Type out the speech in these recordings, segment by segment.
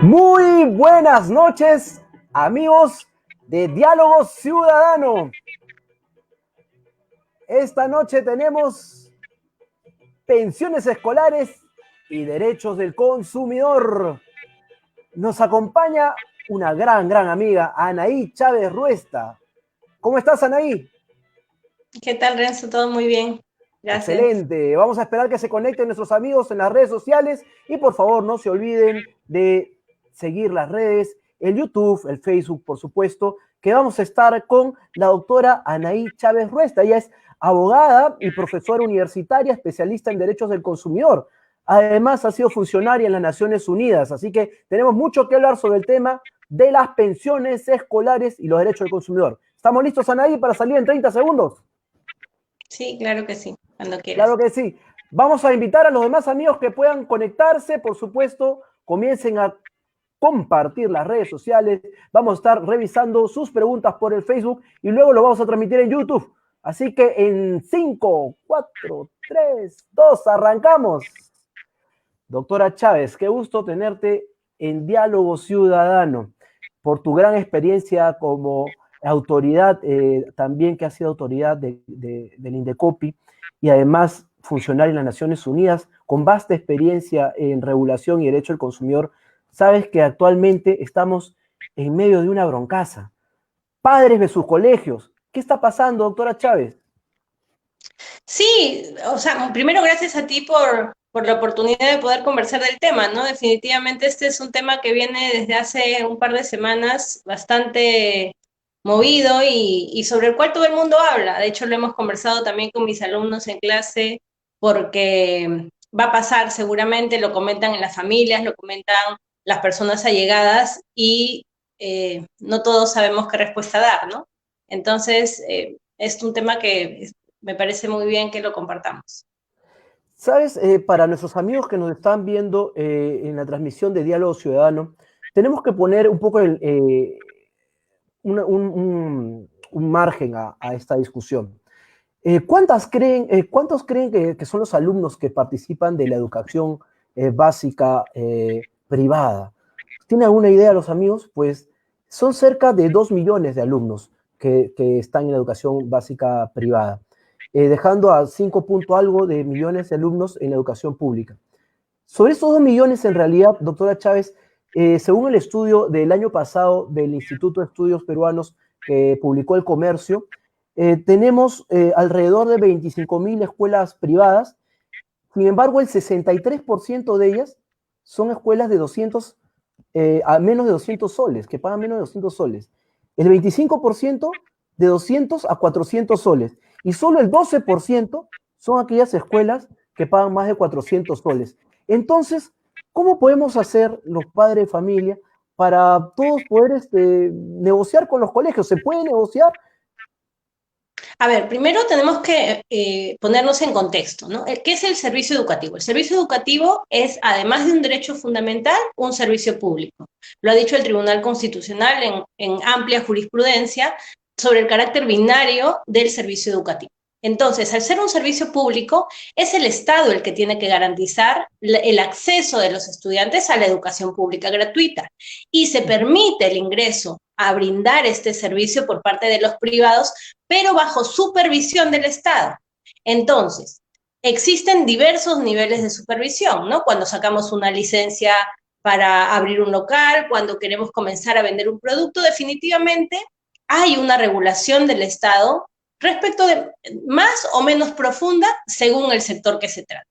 Muy buenas noches, amigos de Diálogo Ciudadano. Esta noche tenemos pensiones escolares y derechos del consumidor. Nos acompaña una gran amiga, Anaí Chávez Ruesta. ¿Cómo estás, Anaí? ¿Qué tal, Renzo? Todo muy bien. Gracias. Excelente. Vamos a esperar que se conecten nuestros amigos en las redes sociales y por favor no se olviden de seguir las redes, el YouTube, el Facebook, por supuesto, que vamos a estar con la doctora Anaí Chávez Ruesta. Ella es abogada y profesora universitaria especialista en derechos del consumidor. Además, ha sido funcionaria en las Naciones Unidas, así que tenemos mucho que hablar sobre el tema de las pensiones escolares y los derechos del consumidor. ¿Estamos listos, Anaí, para salir en 30 segundos? Sí, claro que sí, cuando quieras. Claro que sí. Vamos a invitar a los demás amigos que puedan conectarse, por supuesto, comiencen a compartir las redes sociales. Vamos a estar revisando sus preguntas por el Facebook y luego lo vamos a transmitir en YouTube. Así que en 5, 4, 3, 2, arrancamos. Doctora Chávez, qué gusto tenerte en Diálogo Ciudadano, por tu gran experiencia como autoridad, también que ha sido autoridad del Indecopi y además funcionaria en las Naciones Unidas, con vasta experiencia en regulación y derecho del consumidor. Sabes que actualmente estamos en medio de una broncaza. Padres de sus colegios. ¿Qué está pasando, doctora Chávez? Sí, o sea, primero gracias a ti por la oportunidad de poder conversar del tema, ¿no? Definitivamente este es un tema que viene desde hace un par de semanas bastante movido y sobre el cual todo el mundo habla. De hecho, lo hemos conversado también con mis alumnos en clase porque va a pasar seguramente, lo comentan en las familias, lo comentan las personas allegadas y no todos sabemos qué respuesta dar, ¿no? Entonces, es un tema que me parece muy bien que lo compartamos. Sabes, para nuestros amigos que nos están viendo en la transmisión de Diálogo Ciudadano, tenemos que poner un poco un margen a esta discusión. ¿Cuántos creen que son los alumnos que participan de la educación básica privada? ¿Tienen alguna idea los amigos? Pues son cerca de 2 millones de alumnos que están en la educación básica privada, dejando a 5 punto algo de millones de alumnos en la educación pública. Sobre estos 2 millones, en realidad, doctora Chávez, según el estudio del año pasado del Instituto de Estudios Peruanos que publicó El Comercio, tenemos alrededor de 25.000 escuelas privadas. Sin embargo, el 63% de ellas son escuelas de 200 a menos de 200 soles, que pagan menos de 200 soles. El 25% de 200 a 400 soles. Y solo el 12% son aquellas escuelas que pagan más de 400 soles. Entonces, ¿cómo podemos hacer los padres de familia para todos poder negociar con los colegios? ¿Se puede negociar? A ver, primero tenemos que ponernos en contexto, ¿no? ¿Qué es el servicio educativo? El servicio educativo es, además de un derecho fundamental, un servicio público. Lo ha dicho el Tribunal Constitucional en amplia jurisprudencia sobre el carácter binario del servicio educativo. Entonces, al ser un servicio público, es el Estado el que tiene que garantizar el acceso de los estudiantes a la educación pública gratuita y se permite el ingreso a brindar este servicio por parte de los privados, pero bajo supervisión del Estado. Entonces, existen diversos niveles de supervisión, ¿no? Cuando sacamos una licencia para abrir un local, cuando queremos comenzar a vender un producto, definitivamente hay una regulación del Estado respecto de más o menos profunda según el sector que se trate.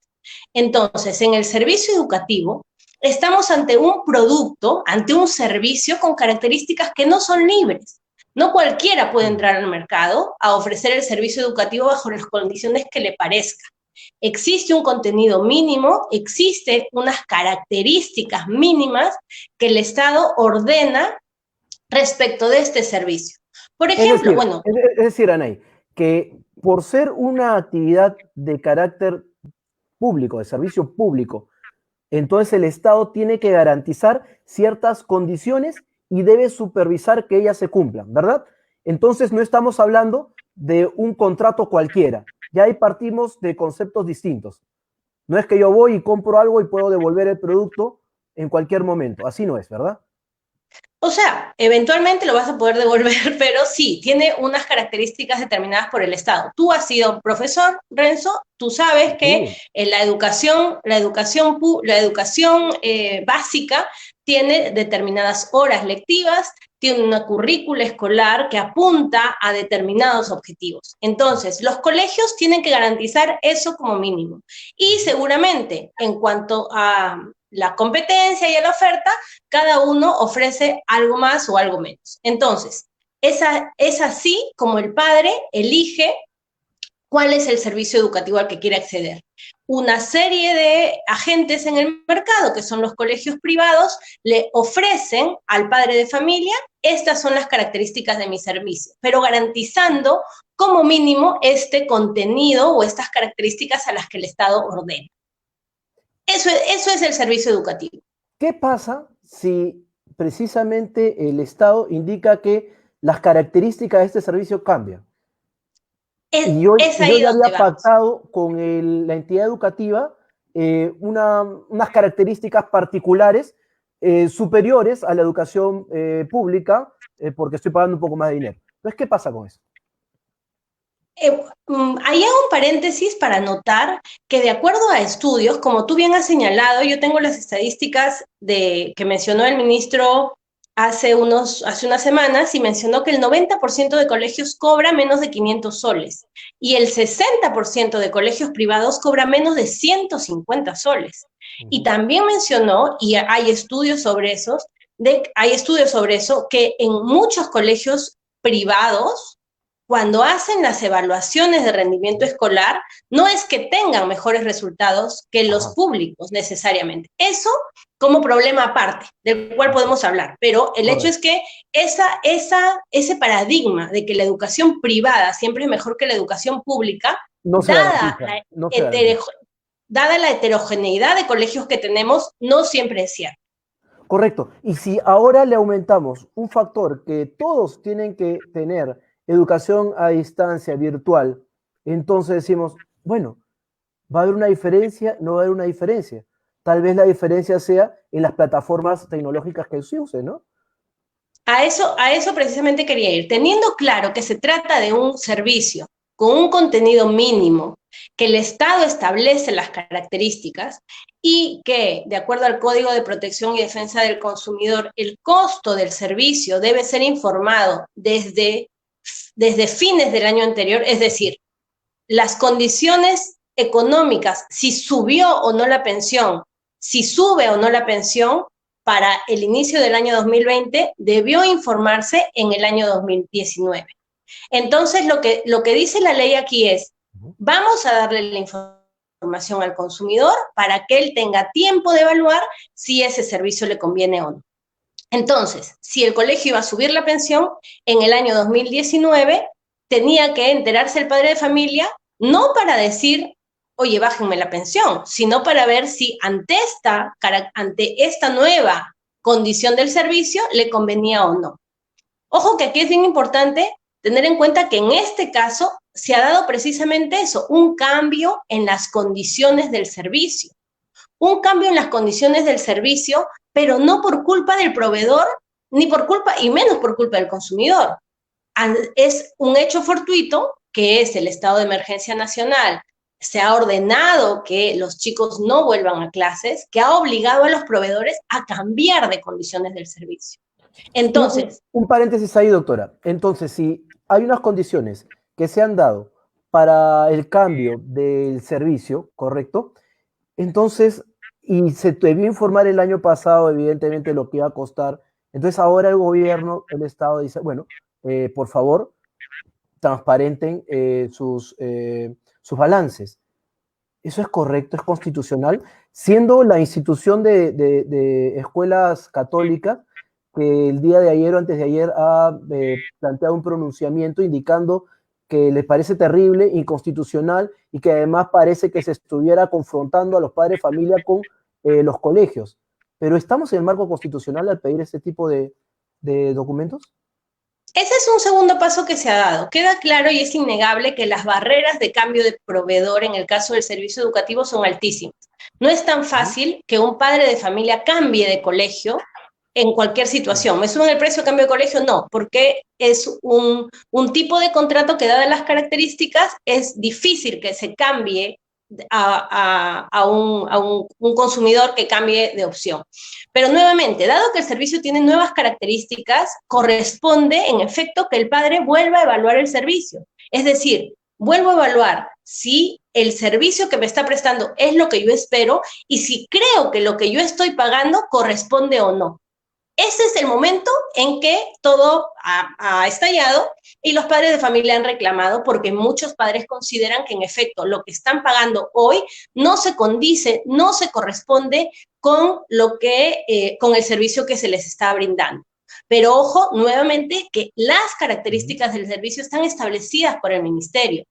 Entonces, en el servicio educativo, estamos ante un producto, ante un servicio con características que no son libres. No cualquiera puede entrar al mercado a ofrecer el servicio educativo bajo las condiciones que le parezca. Existe un contenido mínimo, existen unas características mínimas que el Estado ordena respecto de este servicio. Por Es ejemplo, decir, bueno, es decir, Anay, que por ser una actividad de carácter público, de servicio público, entonces el Estado tiene que garantizar ciertas condiciones y debe supervisar que ellas se cumplan, ¿verdad? Entonces no estamos hablando de un contrato cualquiera. Ya ahí partimos de conceptos distintos. No es que yo voy y compro algo y puedo devolver el producto en cualquier momento. Así no es, ¿verdad? O sea, eventualmente lo vas a poder devolver, pero sí, tiene unas características determinadas por el Estado. Tú has sido profesor, Renzo, tú sabes que Sí. la educación básica tiene determinadas horas lectivas, tiene una currícula escolar que apunta a determinados objetivos. Entonces, los colegios tienen que garantizar eso como mínimo. Y seguramente, en cuanto a la competencia y a la oferta, cada uno ofrece algo más o algo menos. Entonces, es así como el padre elige cuál es el servicio educativo al que quiere acceder. Una serie de agentes en el mercado, que son los colegios privados, le ofrecen al padre de familia, estas son las características de mi servicio, pero garantizando como mínimo este contenido o estas características a las que el Estado ordena. Eso es el servicio educativo. ¿Qué pasa si precisamente el Estado indica que las características de este servicio cambian? Es Y yo ahí ya donde había vamos. pactado con la entidad educativa unas características particulares superiores a la educación pública porque estoy pagando un poco más de dinero. Entonces, ¿qué pasa con eso? Ahí hago un paréntesis para notar que de acuerdo a estudios, como tú bien has señalado, yo tengo las estadísticas que mencionó el ministro hace unas semanas y mencionó que el 90% de colegios cobra menos de 500 soles y el 60% de colegios privados cobra menos de 150 soles. Y también mencionó, y hay estudios sobre eso, que en muchos colegios privados cuando hacen las evaluaciones de rendimiento escolar, no es que tengan mejores resultados que los Ajá, públicos necesariamente. Eso como problema aparte, del cual podemos hablar, pero el hecho es correcto. que ese paradigma de que la educación privada siempre es mejor que la educación pública, No se dada garantiza, la, no se garantiza. hetero, dada la heterogeneidad de colegios que tenemos, no siempre es cierto. Correcto. Y si ahora le aumentamos un factor que todos tienen que tener educación a distancia virtual, entonces decimos, bueno, ¿va a haber una diferencia? No va a haber una diferencia. Tal vez la diferencia sea en las plataformas tecnológicas que se usen, ¿no? A eso precisamente quería ir, teniendo claro que se trata de un servicio con un contenido mínimo, que el Estado establece las características y que, de acuerdo al Código de Protección y Defensa del Consumidor, el costo del servicio debe ser informado desde fines del año anterior, es decir, las condiciones económicas, si subió o no la pensión, si sube o no la pensión, para el inicio del año 2020 debió informarse en el año 2019. Entonces, lo que dice la ley aquí es, vamos a darle la información al consumidor para que él tenga tiempo de evaluar si ese servicio le conviene o no. Entonces, si el colegio iba a subir la pensión, en el año 2019 tenía que enterarse el padre de familia, no para decir, oye, bájenme la pensión, sino para ver si ante esta nueva condición del servicio le convenía o no. Ojo que aquí es bien importante tener en cuenta que en este caso se ha dado precisamente eso, un cambio en las condiciones del servicio. Un cambio en las condiciones del servicio, pero no por culpa del proveedor, ni por culpa, y menos por culpa del consumidor. Es un hecho fortuito, que es el estado de emergencia nacional. Se ha ordenado que los chicos no vuelvan a clases, que ha obligado a los proveedores a cambiar de condiciones del servicio. Entonces, Un paréntesis ahí, doctora. Entonces, si hay unas condiciones que se han dado para el cambio del servicio, ¿correcto? Entonces, y se debió informar el año pasado, evidentemente, lo que iba a costar. Entonces, ahora el gobierno, el Estado dice, bueno, por favor, transparenten sus balances. ¿Eso es correcto? ¿Es constitucional? Siendo la institución de escuelas católicas que el día de ayer o antes de ayer ha planteado un pronunciamiento indicando que les parece terrible, inconstitucional y que además parece que se estuviera confrontando a los padres de familia con los colegios. Pero ¿estamos en el marco constitucional al pedir este tipo de documentos? Ese es un segundo paso que se ha dado. Queda claro y es innegable que las barreras de cambio de proveedor en el caso del servicio educativo son altísimas. No es tan fácil que un padre de familia cambie de colegio en cualquier situación. ¿Me suben el precio de cambio de colegio? No, porque es un tipo de contrato que, dadas las características, es difícil que se cambie a un consumidor que cambie de opción. Pero nuevamente, dado que el servicio tiene nuevas características, corresponde en efecto que el padre vuelva a evaluar el servicio. Es decir, vuelvo a evaluar si el servicio que me está prestando es lo que yo espero y si creo que lo que yo estoy pagando corresponde o no. Ese es el momento en que todo ha estallado y los padres de familia han reclamado porque muchos padres consideran que en efecto lo que están pagando hoy no se condice, no se corresponde con con el servicio que se les está brindando. Pero ojo, nuevamente, que las características del servicio están establecidas por el ministerio.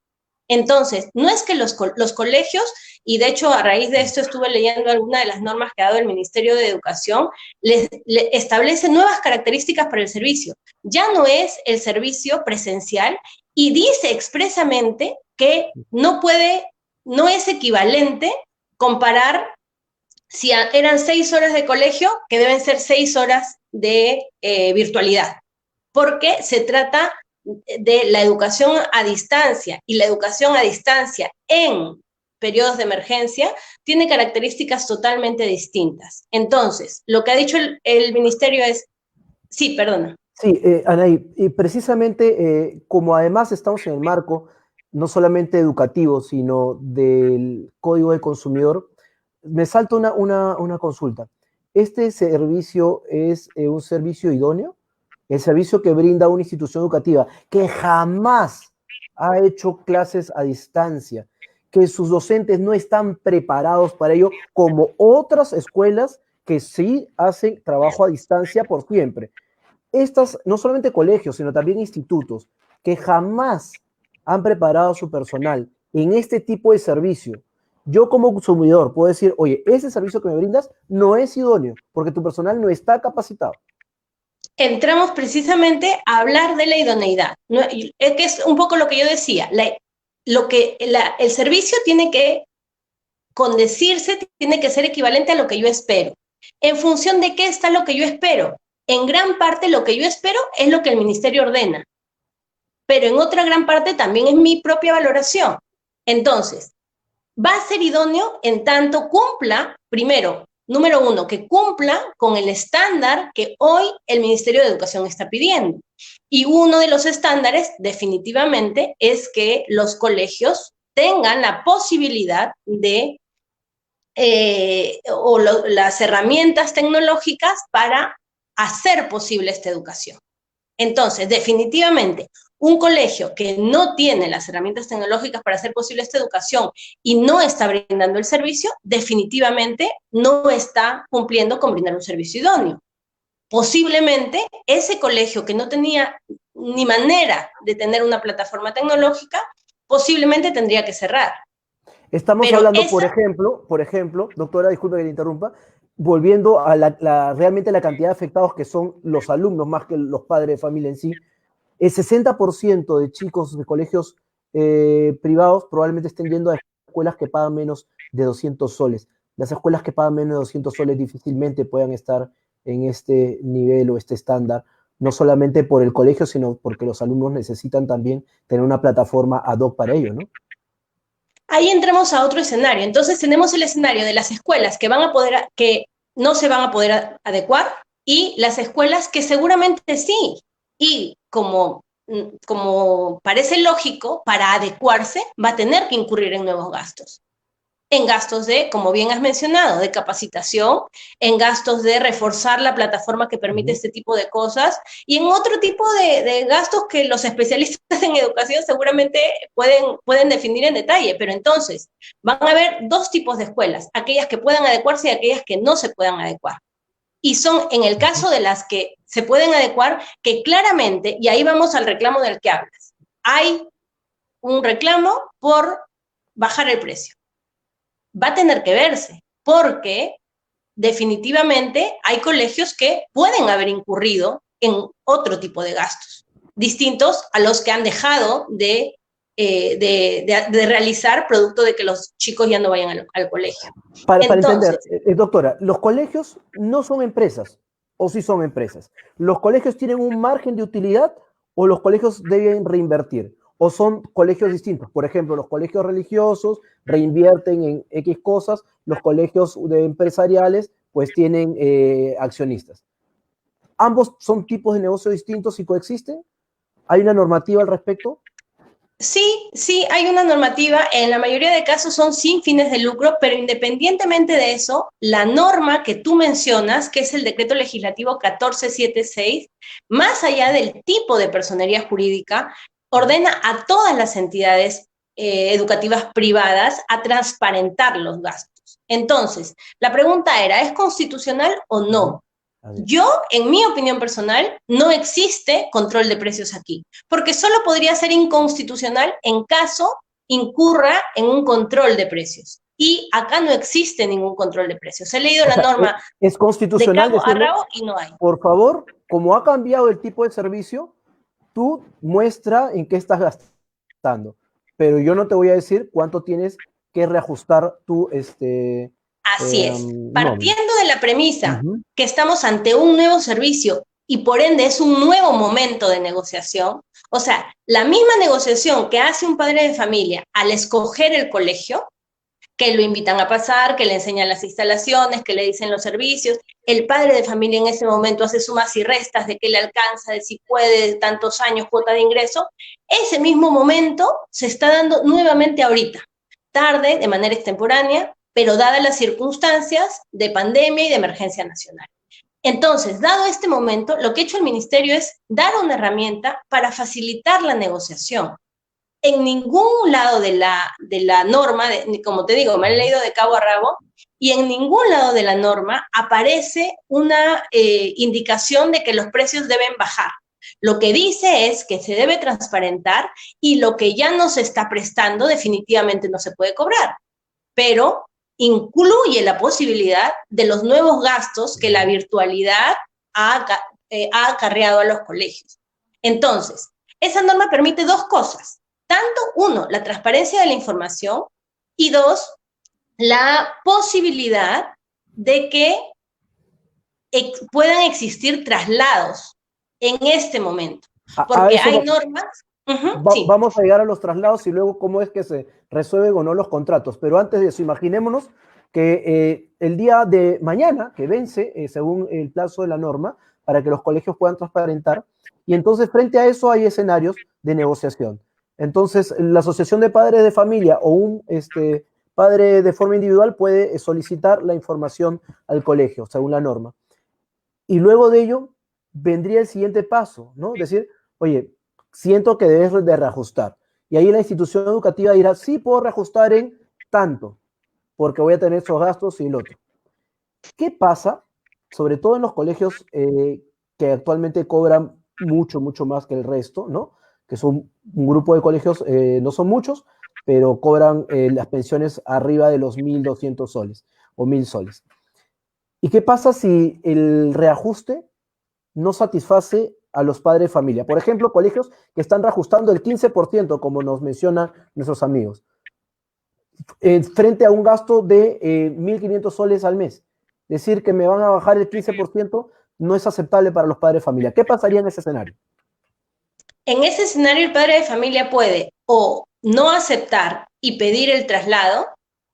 Entonces, no es que los colegios, y de hecho a raíz de esto estuve leyendo algunas de las normas que ha dado el Ministerio de Educación, le establece nuevas características para el servicio. Ya no es el servicio presencial y dice expresamente que no es equivalente comparar si eran 6 horas de colegio, que deben ser 6 horas de virtualidad, porque se trata de la educación a distancia, y la educación a distancia en periodos de emergencia tiene características totalmente distintas. Entonces, lo que ha dicho el ministerio es, sí, perdona. Sí, Anaí, y precisamente como además estamos en el marco no solamente educativo, sino del Código del Consumidor, me salta una consulta. ¿Este servicio es un servicio idóneo? El servicio que brinda una institución educativa que jamás ha hecho clases a distancia, que sus docentes no están preparados para ello, como otras escuelas que sí hacen trabajo a distancia por siempre. Estas, no solamente colegios, sino también institutos, que jamás han preparado a su personal en este tipo de servicio. Yo como consumidor puedo decir, oye, ese servicio que me brindas no es idóneo, porque tu personal no está capacitado. Entramos precisamente a hablar de la idoneidad. ¿No? Es que es un poco lo que yo decía. El servicio tiene que condecirse, tiene que ser equivalente a lo que yo espero. ¿En función de qué está lo que yo espero? En gran parte lo que yo espero es lo que el ministerio ordena, pero en otra gran parte también es mi propia valoración. Entonces, va a ser idóneo en tanto cumpla, primero, número uno, que cumpla con el estándar que hoy el Ministerio de Educación está pidiendo. Y uno de los estándares, definitivamente, es que los colegios tengan la posibilidad de las herramientas tecnológicas para hacer posible esta educación. Entonces, definitivamente, un colegio que no tiene las herramientas tecnológicas para hacer posible esta educación y no está brindando el servicio, definitivamente no está cumpliendo con brindar un servicio idóneo. Posiblemente ese colegio que no tenía ni manera de tener una plataforma tecnológica, posiblemente tendría que cerrar. Estamos Pero hablando, por ejemplo, doctora, disculpe que le interrumpa, volviendo a realmente la cantidad de afectados que son los alumnos más que los padres de familia en sí, el 60% de chicos de colegios privados probablemente estén yendo a escuelas que pagan menos de 200 soles. Las escuelas que pagan menos de 200 soles difícilmente puedan estar en este nivel o este estándar, no solamente por el colegio, sino porque los alumnos necesitan también tener una plataforma ad hoc para ello, ¿no? Ahí entramos a otro escenario. Entonces tenemos el escenario de las escuelas que no se van a poder adecuar y las escuelas que seguramente sí. Y como parece lógico, para adecuarse va a tener que incurrir en nuevos gastos. En gastos de, como bien has mencionado, de capacitación, en gastos de reforzar la plataforma que permite este tipo de cosas y en otro tipo de gastos que los especialistas en educación seguramente pueden definir en detalle. Pero entonces van a haber dos tipos de escuelas, aquellas que puedan adecuarse y aquellas que no se puedan adecuar. Y son en el caso de las que se pueden adecuar, que claramente, y ahí vamos al reclamo del que hablas, hay un reclamo por bajar el precio. Va a tener que verse, porque definitivamente hay colegios que pueden haber incurrido en otro tipo de gastos. distintos a los que han dejado de realizar producto de que los chicos ya no vayan al colegio. Para entender, doctora, los colegios no son empresas, o sí son empresas. ¿Los colegios tienen un margen de utilidad o los colegios deben reinvertir? ¿O son colegios distintos? Por ejemplo, los colegios religiosos reinvierten en X cosas, los colegios empresariales pues tienen accionistas. ¿Ambos son tipos de negocios distintos y coexisten? ¿Hay una normativa al respecto? Sí, sí, hay una normativa, en la mayoría de casos son sin fines de lucro, pero independientemente de eso, la norma que tú mencionas, que es el decreto legislativo 1476, más allá del tipo de personería jurídica, ordena a todas las entidades educativas privadas a transparentar los gastos. Entonces, la pregunta era, ¿es constitucional o no? Yo, en mi opinión personal, no existe control de precios aquí, porque solo podría ser inconstitucional en caso incurra en un control de precios. Y acá no existe ningún control de precios. He leído la norma es constitucional de cabo a rabo y no hay. Por favor, como ha cambiado el tipo de servicio, tú muestra en qué estás gastando. Pero yo no te voy a decir cuánto tienes que reajustar tu Así es. Partiendo de la premisa que estamos ante un nuevo servicio y por ende es un nuevo momento de negociación, o sea, la misma negociación que hace un padre de familia al escoger el colegio, que lo invitan a pasar, que le enseñan las instalaciones, que le dicen los servicios, el padre de familia en ese momento hace sumas y restas de qué le alcanza, de si puede, de tantos años, cuota de ingreso, ese mismo momento se está dando nuevamente ahorita, tarde, de manera extemporánea, pero dadas las circunstancias de pandemia y de emergencia nacional. Entonces, dado este momento, lo que ha hecho el ministerio es dar una herramienta para facilitar la negociación. En ningún lado de la norma, como te digo, me he leído de cabo a rabo, y en ningún lado de la norma aparece una indicación de que los precios deben bajar. Lo que dice es que se debe transparentar y lo que ya no se está prestando definitivamente no se puede cobrar, pero incluye la posibilidad de los nuevos gastos que la virtualidad ha acarreado a los colegios. Entonces, esa norma permite dos cosas. Tanto, uno, la transparencia de la información y dos, la posibilidad de que puedan existir traslados en este momento. Porque hay normas... sí. Vamos a llegar a los traslados y luego cómo es que se resuelven o no los contratos. Pero antes de eso, imaginémonos que el día de mañana, que vence según el plazo de la norma, para que los colegios puedan transparentar, y entonces frente a eso hay escenarios de negociación. Entonces, la asociación de padres de familia o un padre de forma individual puede solicitar la información al colegio, según la norma. Y luego de ello, vendría el siguiente paso, ¿no? Decir, oye, siento que debes de reajustar. Y ahí la institución educativa dirá, sí, puedo reajustar en tanto, porque voy a tener esos gastos y el otro. ¿Qué pasa, sobre todo en los colegios que actualmente cobran mucho, mucho más que el resto, ¿no? Que son un grupo de colegios, no son muchos, pero cobran las pensiones arriba de los 1.200 soles o 1.000 soles. ¿Y qué pasa si el reajuste no satisface a los padres de familia? Por ejemplo, colegios que están reajustando el 15%, como nos mencionan nuestros amigos, frente a un gasto de 1.500 soles al mes. Decir que me van a bajar el 15% no es aceptable para los padres de familia. ¿Qué pasaría en ese escenario? En ese escenario el padre de familia puede o no aceptar y pedir el traslado.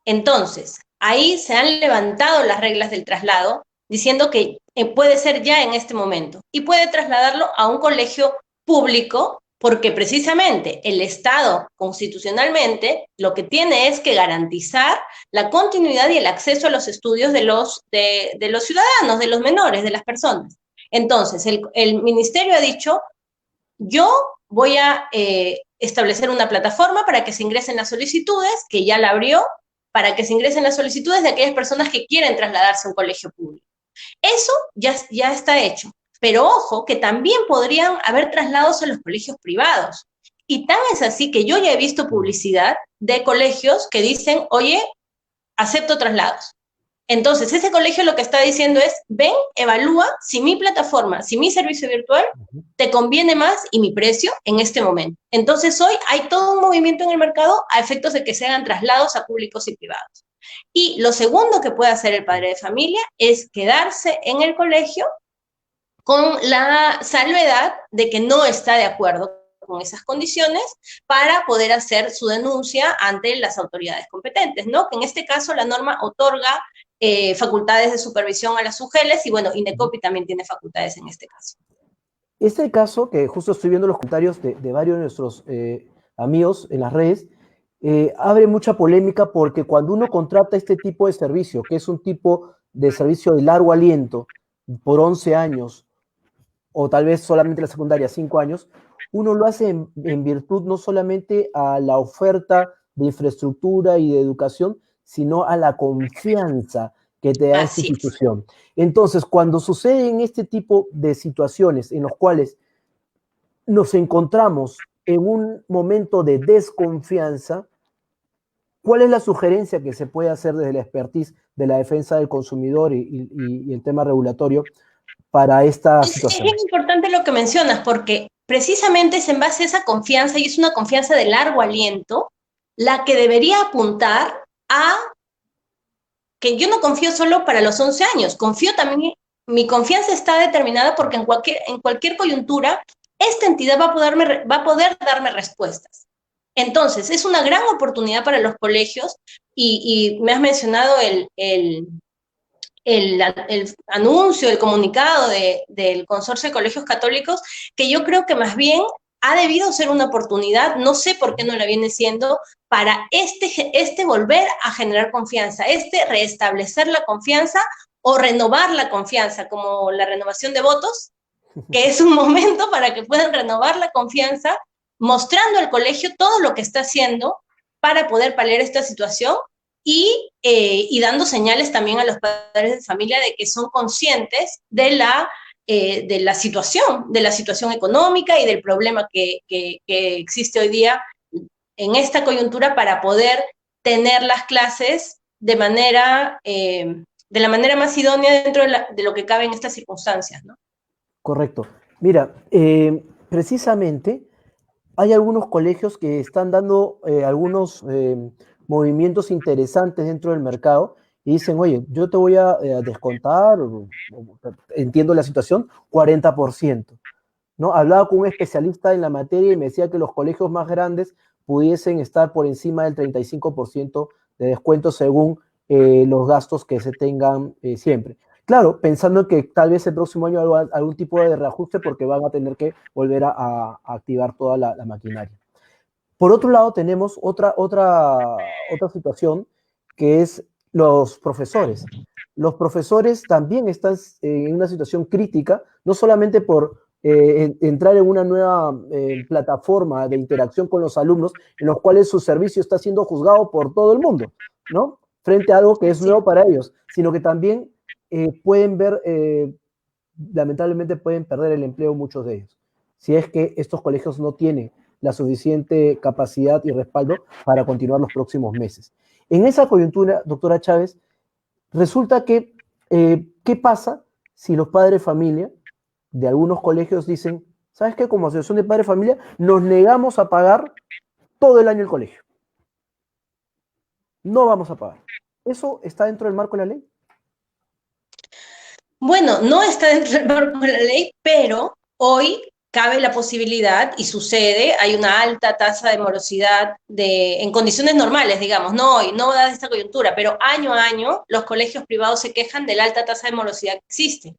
Entonces, ahí se han levantado las reglas del traslado, diciendo que puede ser ya en este momento y puede trasladarlo a un colegio público, porque precisamente el Estado constitucionalmente lo que tiene es que garantizar la continuidad y el acceso a los estudios de los ciudadanos, de los menores, de las personas. Entonces, el ministerio ha dicho, yo voy a establecer una plataforma para que se ingresen las solicitudes, que ya la abrió, para que se ingresen las solicitudes de aquellas personas que quieren trasladarse a un colegio público. Eso ya está hecho. Pero ojo, que también podrían haber traslados a los colegios privados. Y tan es así que yo ya he visto publicidad de colegios que dicen, oye, acepto traslados. Entonces, ese colegio lo que está diciendo es, ven, evalúa si mi plataforma, si mi servicio virtual te conviene más y mi precio en este momento. Entonces, hoy hay todo un movimiento en el mercado a efectos de que se hagan traslados a públicos y privados. Y lo segundo que puede hacer el padre de familia es quedarse en el colegio con la salvedad de que no está de acuerdo con esas condiciones para poder hacer su denuncia ante las autoridades competentes, ¿no? Que en este caso la norma otorga facultades de supervisión a las UGELES y bueno, INDECOPI también tiene facultades en este caso. Este caso, que justo estoy viendo los comentarios de varios de nuestros amigos en las redes, abre mucha polémica porque cuando uno contrata este tipo de servicio, que es un tipo de servicio de largo aliento, por 11 años, o tal vez solamente la secundaria, 5 años, uno lo hace en virtud no solamente a la oferta de infraestructura y de educación, sino a la confianza que te da esta institución. Entonces, cuando suceden este tipo de situaciones en los cuales nos encontramos en un momento de desconfianza, ¿cuál es la sugerencia que se puede hacer desde la expertise de la defensa del consumidor y el tema regulatorio para esta situación? Es importante lo que mencionas, porque precisamente es en base a esa confianza, y es una confianza de largo aliento, la que debería apuntar a que yo no confío solo para los 11 años, confío también, mi confianza está determinada porque en cualquier coyuntura, esta entidad va a poder darme respuestas. Entonces, es una gran oportunidad para los colegios, y me has mencionado el anuncio, el comunicado del Consorcio de Colegios Católicos, que yo creo que más bien ha debido ser una oportunidad, no sé por qué no la viene siendo, para volver a generar confianza, restablecer la confianza o renovar la confianza, como la renovación de votos, que es un momento para que puedan renovar la confianza, mostrando al colegio todo lo que está haciendo para poder paliar esta situación y dando señales también a los padres de familia de que son conscientes de la situación económica y del problema que existe hoy día en esta coyuntura para poder tener las clases de la manera más idónea dentro de lo que cabe en estas circunstancias, ¿no? Correcto. Mira, precisamente hay algunos colegios que están dando algunos movimientos interesantes dentro del mercado y dicen, oye, yo te voy a descontar, entiendo la situación, 40%. ¿No? Hablaba con un especialista en la materia y me decía que los colegios más grandes pudiesen estar por encima del 35% de descuento según los gastos que se tengan siempre. Claro, pensando que tal vez el próximo año algún tipo de reajuste porque van a tener que volver a activar toda la maquinaria. Por otro lado, tenemos otra situación que es los profesores. Los profesores también están en una situación crítica, no solamente por entrar en una nueva plataforma de interacción con los alumnos, en los cuales su servicio está siendo juzgado por todo el mundo, ¿no? Frente a algo que es nuevo para ellos, sino que también pueden ver, lamentablemente pueden perder el empleo muchos de ellos, si es que estos colegios no tienen la suficiente capacidad y respaldo para continuar los próximos meses. En esa coyuntura, doctora Chávez, resulta que, ¿qué pasa si los padres de familia de algunos colegios dicen, ¿sabes qué? Como asociación de padres de familia, nos negamos a pagar todo el año el colegio. No vamos a pagar. ¿Eso está dentro del marco de la ley? Bueno, no está dentro del marco de la ley, pero hoy cabe la posibilidad, y sucede, hay una alta tasa de morosidad en condiciones normales, digamos, no hoy, no dada esta coyuntura, pero año a año los colegios privados se quejan de la alta tasa de morosidad que existe.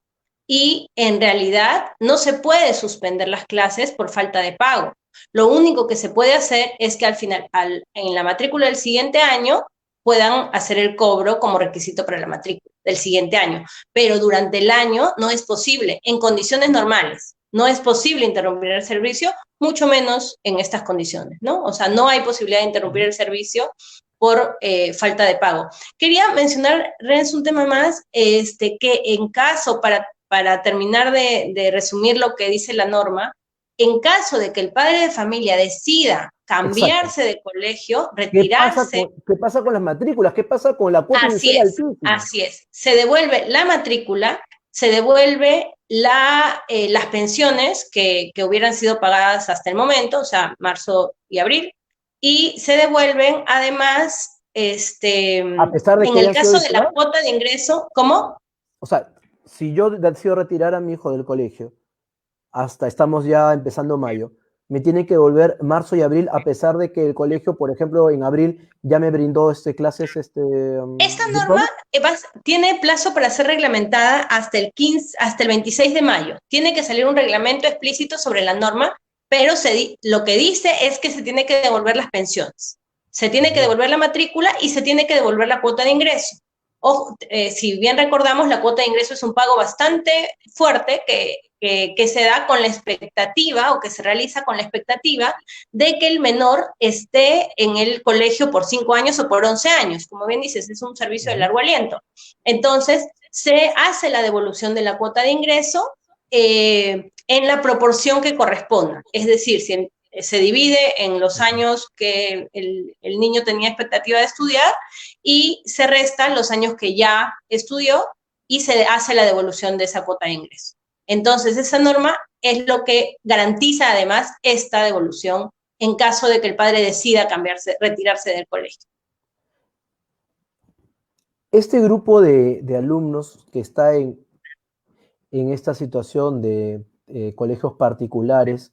Y en realidad no se puede suspender las clases por falta de pago. Lo único que se puede hacer es que al final, en la matrícula del siguiente año, puedan hacer el cobro como requisito para la matrícula del siguiente año. Pero durante el año no es posible, en condiciones normales. No es posible interrumpir el servicio, mucho menos en estas condiciones, ¿no? O sea, no hay posibilidad de interrumpir el servicio por falta de pago. Quería mencionar, Renz, un tema más, que en caso, para terminar de resumir lo que dice la norma, en caso de que el padre de familia decida Exacto. cambiarse de colegio, retirarse. ¿Qué pasa con las matrículas? ¿Qué pasa con la cuota Así inicial es, altísima? así es. Se devuelve la matrícula, se devuelve las pensiones que hubieran sido pagadas hasta el momento, o sea, marzo y abril, y se devuelven además, A pesar de en que el hayan sido caso de la disparos. cuota de ingreso, ¿cómo? O sea, si yo decido retirar a mi hijo del colegio, hasta estamos ya empezando mayo, me tiene que devolver marzo y abril, a pesar de que el colegio, por ejemplo, en abril ya me brindó clases Esta norma virtuales. tiene plazo para ser reglamentada hasta el 15, hasta el 26 de mayo. Tiene que salir un reglamento explícito sobre la norma, pero lo que dice es que se tiene que devolver las pensiones, se tiene que devolver la matrícula y se tiene que devolver la cuota de ingreso. Ojo, si bien recordamos, la cuota de ingreso es un pago bastante fuerte que se da con la expectativa o que se realiza con la expectativa de que el menor esté en el colegio por 5 años o por 11 años. Como bien dices, es un servicio de largo aliento. Entonces, se hace la devolución de la cuota de ingreso en la proporción que corresponda. Es decir, si se divide en los años que el niño tenía expectativa de estudiar y se restan los años que ya estudió y se hace la devolución de esa cuota de ingreso. Entonces, esa norma es lo que garantiza además esta devolución en caso de que el padre decida retirarse del colegio. Este grupo de alumnos que está en esta situación de colegios particulares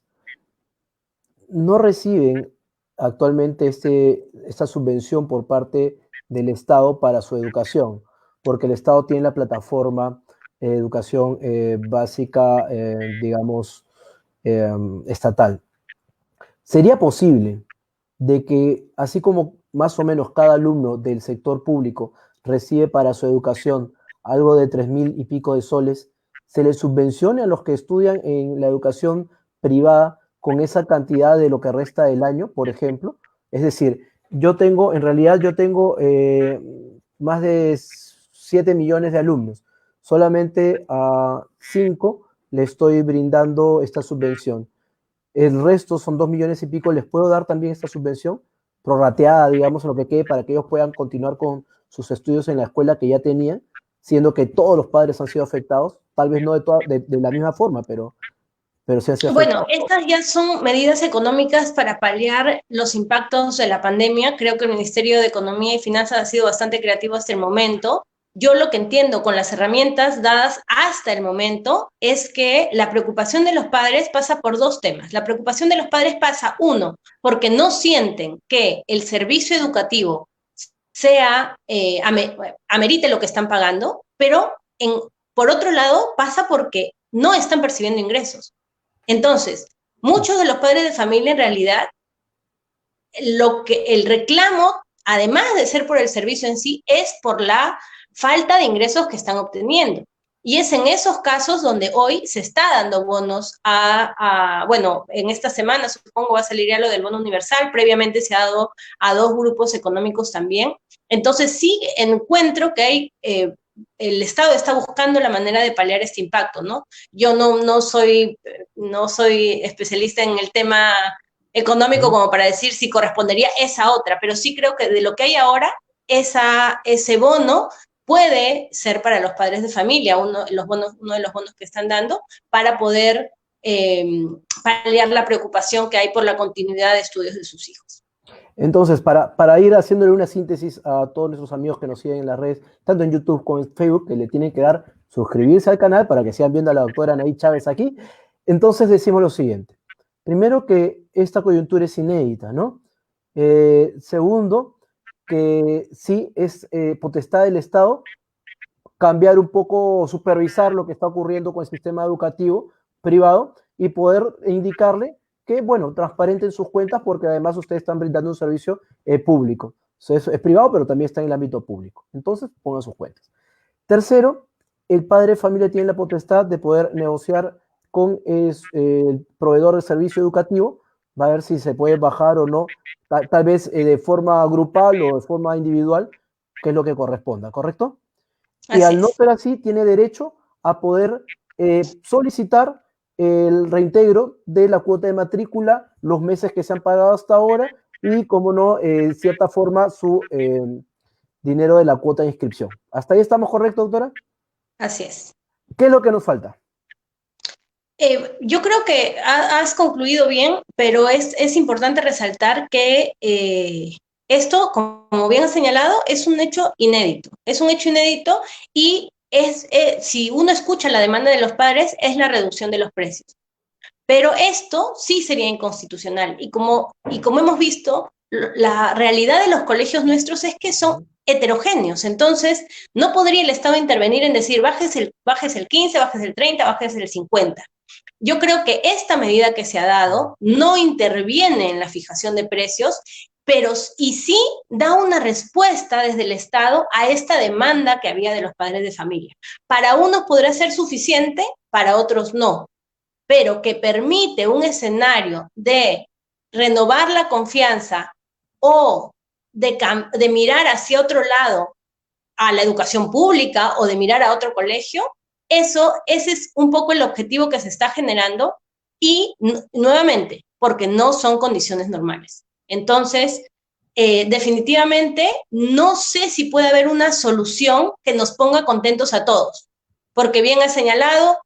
no reciben actualmente esta subvención por parte del Estado para su educación, porque el Estado tiene la plataforma educación básica, digamos, estatal. ¿Sería posible de que, así como más o menos cada alumno del sector público recibe para su educación algo de 3.000 y pico de soles, se les subvencione a los que estudian en la educación privada con esa cantidad de lo que resta del año, por ejemplo? Es decir, en realidad yo tengo más de 7 millones de alumnos. Solamente a 5 le estoy brindando esta subvención. El resto son 2 millones y pico. ¿Les puedo dar también esta subvención prorrateada, digamos, en lo que quede para que ellos puedan continuar con sus estudios en la escuela que ya tenían, siendo que todos los padres han sido afectados? Tal vez no de la misma forma, pero sí han sido Bueno, afectados. estas ya son medidas económicas para paliar los impactos de la pandemia. Creo que el Ministerio de Economía y Finanzas ha sido bastante creativo hasta el momento. Yo lo que entiendo con las herramientas dadas hasta el momento es que la preocupación de los padres pasa por dos temas. La preocupación de los padres pasa, uno, porque no sienten que el servicio educativo amerite lo que están pagando, pero por otro lado pasa porque no están percibiendo ingresos. Entonces, muchos de los padres de familia en realidad, el reclamo, además de ser por el servicio en sí, es por la falta de ingresos que están obteniendo. Y es en esos casos donde hoy se está dando bonos bueno, en esta semana supongo va a salir ya lo del bono universal, previamente se ha dado a 2 grupos económicos también. Entonces sí encuentro que hay el Estado está buscando la manera de paliar este impacto, ¿no? Yo no soy especialista en el tema económico como para decir si correspondería esa otra, pero sí creo que de lo que hay ahora, ese bono puede ser para los padres de familia, uno de los bonos que están dando, para poder paliar la preocupación que hay por la continuidad de estudios de sus hijos. Entonces, para ir haciéndole una síntesis a todos nuestros amigos que nos siguen en las redes, tanto en YouTube como en Facebook, que le tienen que dar suscribirse al canal para que sigan viendo a la doctora Anaí Chávez aquí. Entonces decimos lo siguiente. Primero, que esta coyuntura es inédita, ¿no? Segundo, que sí es potestad del Estado cambiar un poco, supervisar lo que está ocurriendo con el sistema educativo privado y poder indicarle que, bueno, transparenten sus cuentas porque además ustedes están brindando un servicio público. O sea, es privado, pero también está en el ámbito público. Entonces, pongan sus cuentas. Tercero, el padre de familia tiene la potestad de poder negociar con el proveedor de servicio educativo, va a ver si se puede bajar o no, tal vez de forma grupal o de forma individual, que es lo que corresponda, ¿correcto? Y Así al no es. ser así, tiene derecho a poder solicitar el reintegro de la cuota de matrícula, los meses que se han pagado hasta ahora y, como no, de cierta forma, su dinero de la cuota de inscripción. ¿Hasta ahí estamos correctos, doctora? Así es. ¿Qué es lo que nos falta? Yo creo que has concluido bien, pero es importante resaltar que esto, como bien has señalado, es un hecho inédito. Es un hecho inédito y si uno escucha la demanda de los padres, es la reducción de los precios. Pero esto sí sería inconstitucional. Y como hemos visto, la realidad de los colegios nuestros es que son heterogéneos. Entonces, no podría el Estado intervenir en decir, bajes el 15, bajes el 30, bajes el 50. Yo creo que esta medida que se ha dado no interviene en la fijación de precios, pero y sí da una respuesta desde el Estado a esta demanda que había de los padres de familia. Para unos podrá ser suficiente, para otros no, pero que permite un escenario de renovar la confianza o de mirar hacia otro lado a la educación pública o de mirar a otro colegio, ese es un poco el objetivo que se está generando y nuevamente, porque no son condiciones normales. Entonces, definitivamente no sé si puede haber una solución que nos ponga contentos a todos, porque bien ha señalado,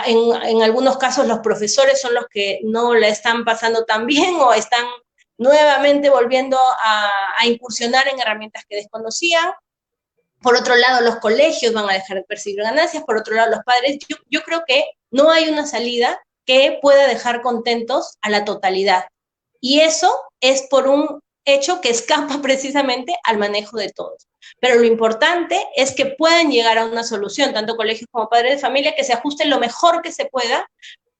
en algunos casos los profesores son los que no la están pasando tan bien o están nuevamente volviendo a incursionar en herramientas que desconocían. Por otro lado, los colegios van a dejar de percibir ganancias, por otro lado, los padres. Yo creo que no hay una salida que pueda dejar contentos a la totalidad. Y eso es por un hecho que escapa precisamente al manejo de todos. Pero lo importante es que puedan llegar a una solución, tanto colegios como padres de familia, que se ajusten lo mejor que se pueda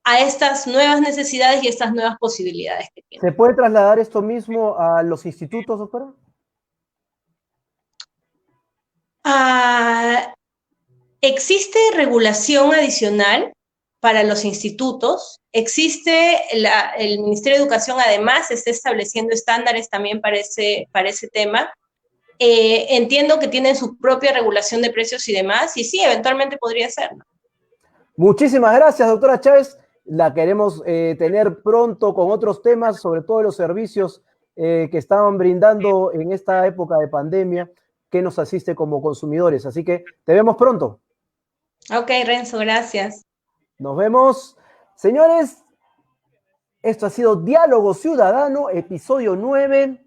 a estas nuevas necesidades y estas nuevas posibilidades que tienen. ¿Se puede trasladar esto mismo a los institutos, doctora? Existe regulación adicional para los institutos, el Ministerio de Educación además está estableciendo estándares también para ese tema. Entiendo que tienen su propia regulación de precios y demás, y sí, eventualmente podría ser, ¿no? Muchísimas gracias, doctora Chávez. La queremos tener pronto con otros temas, sobre todo los servicios que estaban brindando en esta época de pandemia, que nos asiste como consumidores. Así que te vemos pronto. Ok, Renzo, gracias. Nos vemos. Señores, esto ha sido Diálogo Ciudadano, episodio 9,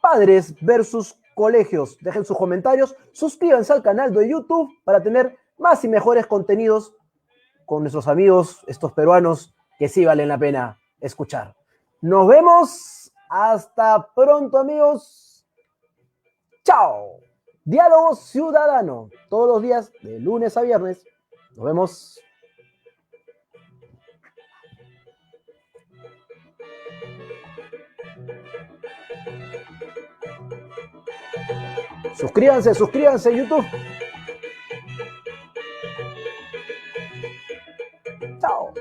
Padres versus Colegios. Dejen sus comentarios, suscríbanse al canal de YouTube para tener más y mejores contenidos con nuestros amigos, estos peruanos, que sí valen la pena escuchar. Nos vemos. Hasta pronto, amigos. Chao. Diálogo Ciudadano, todos los días, de lunes a viernes. Nos vemos. Suscríbanse en YouTube. Chao.